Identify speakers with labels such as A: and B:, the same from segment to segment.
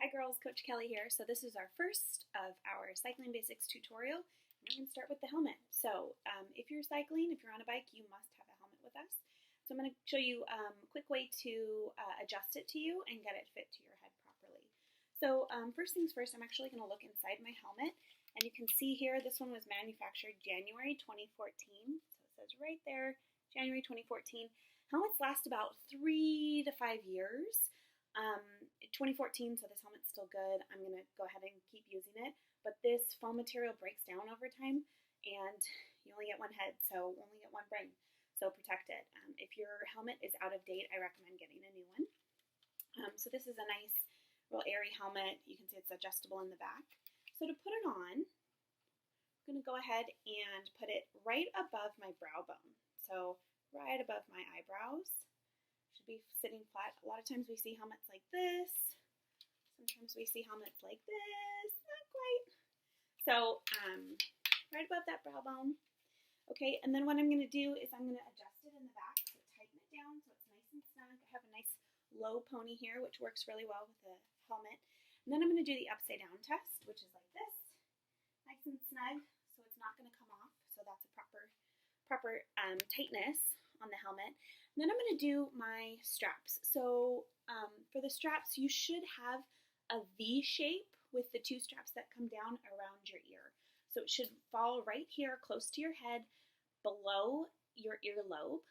A: Hi girls, Coach Kelly here. So this is our first of our cycling basics tutorial. We're going to start with the helmet. So if you're cycling, if you're on a bike, you must have a helmet with us. So I'm going to show you a quick way to adjust it to you and get it fit to your head properly. So first things first, I'm actually going to look inside my helmet. And you can see here, this one was manufactured January 2014. So it says right there, January 2014. Helmets last about 3 to 5 years. 2014, so this helmet's still good. I'm going to go ahead and keep using it. But this foam material breaks down over time, and you only get one head, so only get one brain. So protect it. If your helmet is out of date, I recommend getting a new one. So this is a nice, real airy helmet. You can see it's adjustable in the back. So to put it on, I'm going to go ahead and put it right above my brow bone. So right above my eyebrows. Should be sitting flat. A lot of times we see helmets like this. Sometimes we see helmets like this. Not quite. So right above that brow bone. Okay, and then what I'm going to do is I'm going to adjust it in the back. So tighten it down so it's nice and snug. I have a nice low pony here, which works really well with the helmet. And then I'm going to do the upside down test, which is like this. Nice and snug, so it's not going to come off. So that's a proper tightness on the helmet. And then I'm going to do my straps. So for the straps, you should have a V shape with the two straps that come down around your ear. So it should fall right here close to your head below your earlobe.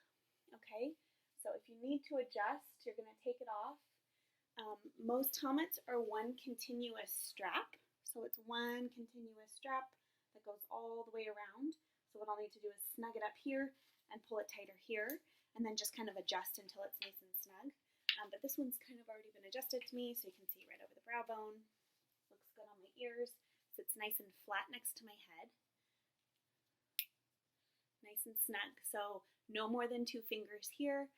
A: Okay, so if you need to adjust, you're going to take it off. Most helmets are one continuous strap. So it's one continuous strap that goes all the way around. So what I'll need to do is snug it up here and pull it tighter here, and then just kind of adjust until it's nice and snug. But this one's kind of already been adjusted to me, so you can see right over the brow bone. Looks good on my ears. Sits nice and flat next to my head. Nice and snug. So no more than 2 fingers here.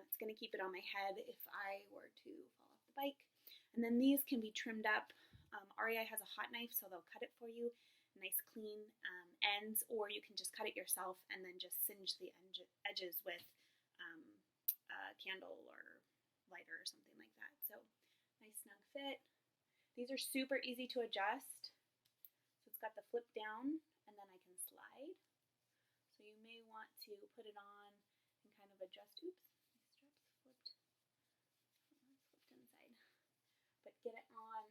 A: It's going to keep it on my head if I were to fall off the bike. And then these can be trimmed up. REI has a hot knife, so they'll cut it for you. Nice clean ends, or you can just cut it yourself and then just singe the edges with a candle or lighter or something like that. So nice snug fit. These are super easy to adjust. So it's got the flip down and then I can slide. So you may want to put it on and kind of adjust. Oops, my strap's flipped. It's flipped inside. But get it on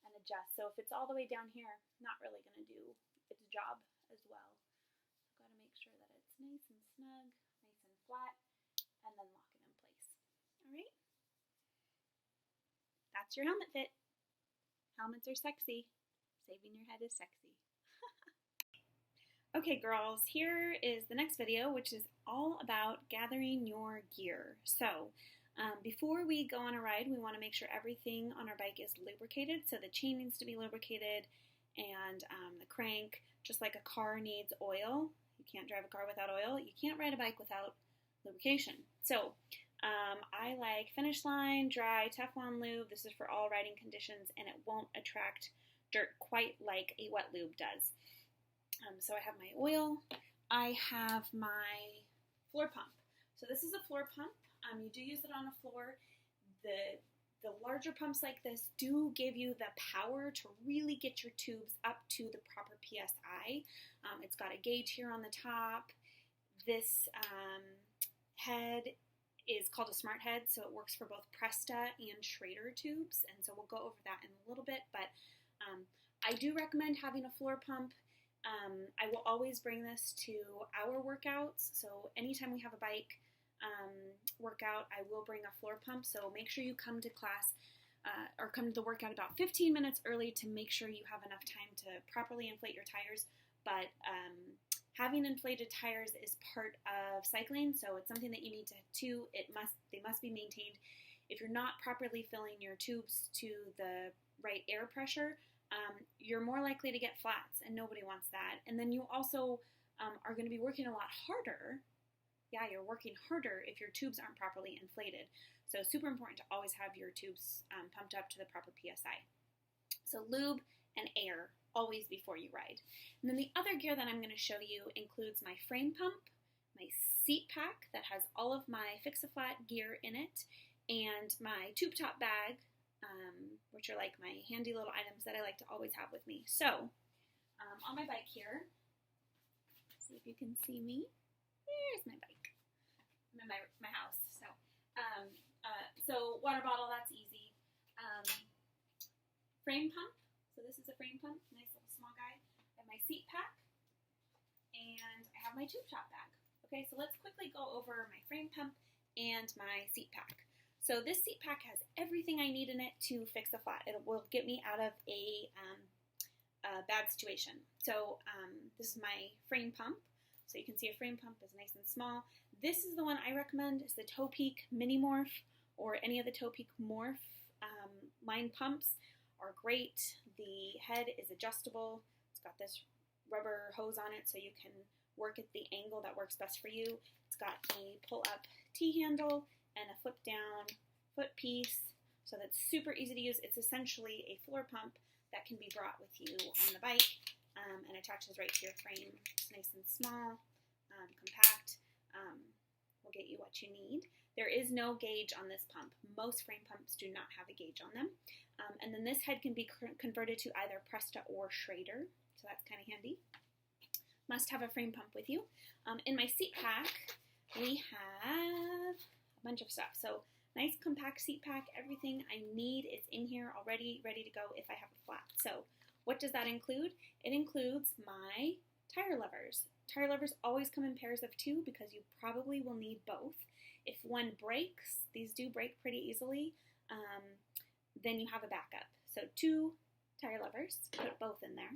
A: and adjust. So if it's all the way down here, not really going to do its job as well. So got to make sure that it's nice and snug, nice and flat, and then lock it in place. All right? That's your helmet fit. Helmets are sexy. Saving your head is sexy. Okay, girls, here is the next video, which is all about gathering your gear. So before we go on a ride, we want to make sure everything on our bike is lubricated. So the chain needs to be lubricated, and the crank, just like a car needs oil. You can't drive a car without oil. You can't ride a bike without lubrication. So I like Finish Line Dry Teflon Lube. This is for all riding conditions, and it won't attract dirt quite like a wet lube does. So I have my oil. I have my floor pump. So this is a floor pump. You do use it on a floor. The larger pumps like this do give you the power to really get your tubes up to the proper PSI. It's got a gauge here on the top. This head is called a smart head, so it works for both Presta and Schrader tubes, and so we'll go over that in a little bit, but I do recommend having a floor pump. I will always bring this to our workouts, so anytime we have a bike workout, I will bring a floor pump, so make sure you come to class or come to the workout about 15 minutes early to make sure you have enough time to properly inflate your tires, but having inflated tires is part of cycling, so it's something that you need to do. They must be maintained. If you're not properly filling your tubes to the right air pressure, you're more likely to get flats, and nobody wants that. And then you also are going to be working a lot harder. Yeah, you're working harder if your tubes aren't properly inflated. So super important to always have your tubes pumped up to the proper PSI. So lube and air always before you ride. And then the other gear that I'm going to show you includes my frame pump, my seat pack that has all of my Fix-A-Flat gear in it, and my tube top bag, which are like my handy little items that I like to always have with me. So, on my bike here, see if you can see me. There's my bike. I'm in my house. So water bottle, that's easy. Frame pump. So this is a frame pump, nice little small guy. I have my seat pack, and I have my tube top bag. Okay, so let's quickly go over my frame pump and my seat pack. So this seat pack has everything I need in it to fix a flat. It will get me out of a bad situation. So this is my frame pump. So you can see a frame pump is nice and small. This is the one I recommend, is the Topeak Mini Morph, or any of the Topeak Morph line pumps are great. The head is adjustable. It's got this rubber hose on it so you can work at the angle that works best for you. It's got a pull-up T-handle and a flip-down foot piece, so that's super easy to use. It's essentially a floor pump that can be brought with you on the bike and attaches right to your frame. It's nice and small, compact. Will get you what you need. There is no gauge on this pump. Most frame pumps do not have a gauge on them. And then this head can be converted to either Presta or Schrader, so that's kind of handy. Must have a frame pump with you. In my seat pack, we have a bunch of stuff. So nice compact seat pack. Everything I need is in here already, ready to go if I have a flat. So what does that include? It includes my tire levers. Tire levers always come in pairs of 2 because you probably will need both. If one breaks, these do break pretty easily, then you have a backup. So 2 tire levers, put both in there.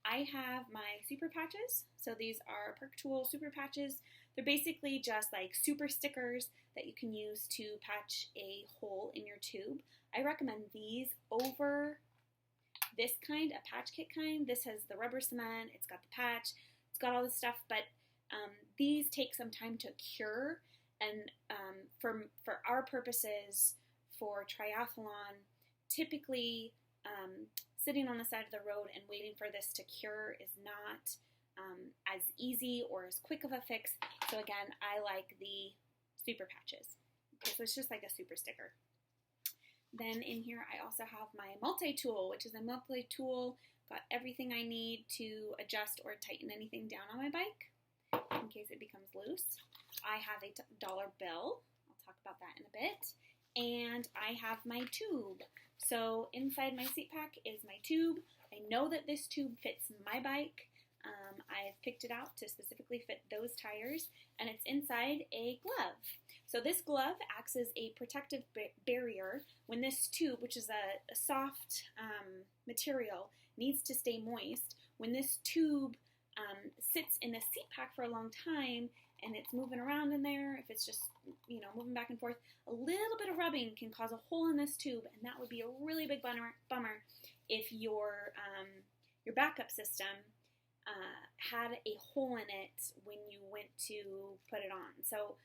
A: I have my super patches. So these are Perk Tool super patches. They're basically just like super stickers that you can use to patch a hole in your tube. I recommend these over this kind, a patch kit kind. This has the rubber cement, it's got the patch, it's got all this stuff, but these take some time to cure, and for our purposes for triathlon, typically sitting on the side of the road and waiting for this to cure is not as easy or as quick of a fix. So again, I like the super patches. Okay, so it's just like a super sticker. Then in here I also have my multi-tool, which is a multi-tool. Got everything I need to adjust or tighten anything down on my bike in case it becomes loose. I have a dollar bill. I'll talk about that in a bit. And I have my tube. So inside my seat pack is my tube. I know that this tube fits my bike. I've picked it out to specifically fit those tires, and it's inside a glove. So this glove acts as a protective barrier when this tube, which is a soft material, needs to stay moist. When this tube sits in a seat pack for a long time and it's moving around in there, if it's just, moving back and forth, a little bit of rubbing can cause a hole in this tube, and that would be a really big bummer if your backup system had a hole in it when you went to put it on. So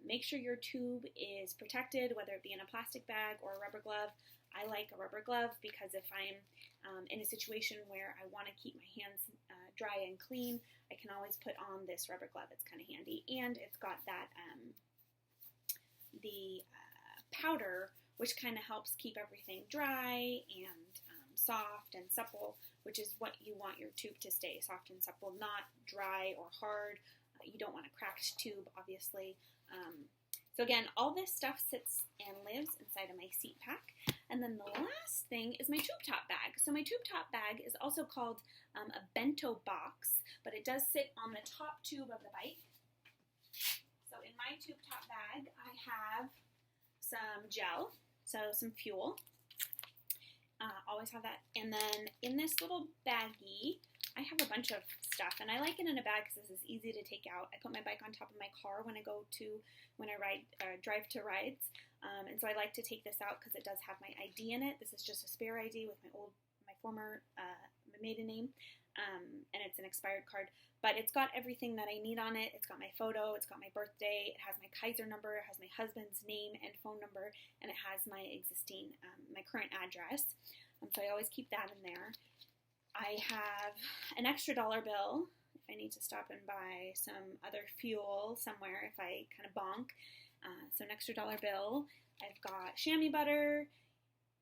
A: make sure your tube is protected, whether it be in a plastic bag or a rubber glove. I like a rubber glove because if I'm in a situation where I want to keep my hands dry and clean, I can always put on this rubber glove. It's kind of handy, and it's got that the powder, which kind of helps keep everything dry and soft and supple, which is what you want your tube to stay, soft and supple, not dry or hard. You don't want a cracked tube, obviously. So again, all this stuff sits and lives inside of my seat pack. And then the last thing is my tube top bag. So my tube top bag is also called a bento box, but it does sit on the top tube of the bike. So in my tube top bag, I have some gel, so some fuel. Always have that. And then in this little baggie, I have a bunch of stuff, and I like it in a bag because this is easy to take out. I put my bike on top of my car when I drive to rides, and so I like to take this out because it does have my ID in it. This is just a spare ID with my former maiden name, and it's an expired card, but it's got everything that I need on it. It's got my photo, it's got my birthday, it has my Kaiser number, it has my husband's name and phone number, and it has my existing, my current address. So I always keep that in there. I have an extra dollar bill if I need to stop and buy some other fuel somewhere if I kind of bonk. So an extra dollar bill. I've got chamois butter.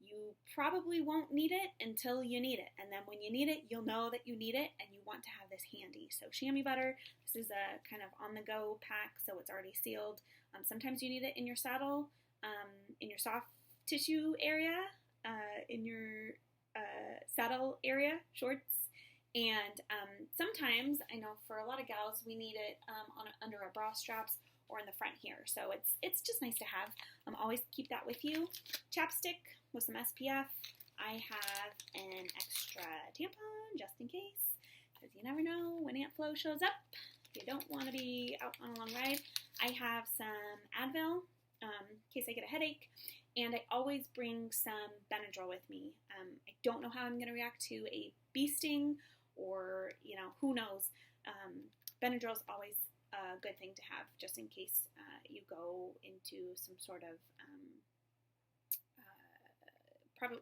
A: You probably won't need it until you need it. And then when you need it, you'll know that you need it and you want to have this handy. So chamois butter, this is a kind of on-the-go pack, so it's already sealed. Sometimes you need it in your saddle, in your soft tissue area, in your saddle area, shorts. And sometimes, I know for a lot of gals, we need it under our bra straps or in the front here. So it's just nice to have. Always keep that with you. Chapstick with some SPF. I have an extra tampon just in case, because you never know when Aunt Flo shows up. You don't want to be out on a long ride. I have some Advil in case I get a headache, and I always bring some Benadryl with me. I don't know how I'm going to react to a bee sting, or who knows. Benadryl is always a good thing to have, just in case you go into some sort of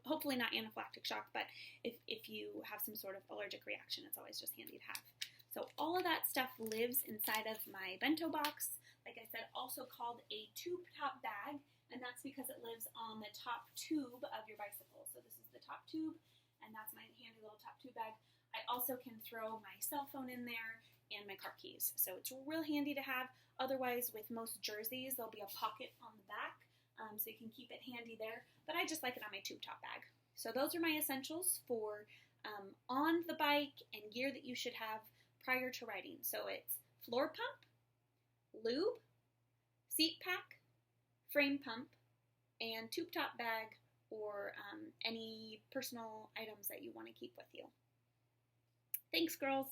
A: hopefully not anaphylactic shock, but if you have some sort of allergic reaction, it's always just handy to have. So all of that stuff lives inside of my bento box, like I said, also called a tube top bag, and that's because it lives on the top tube of your bicycle. So this is the top tube, and that's my handy little top tube bag. I also can throw my cell phone in there and my car keys, so it's real handy to have. Otherwise, with most jerseys, there'll be a pocket on the back, so you can keep it handy there, but I just like it on my tube top bag. So those are my essentials for on the bike and gear that you should have prior to riding. So it's floor pump, lube, seat pack, frame pump, and tube top bag, or any personal items that you want to keep with you. Thanks, girls.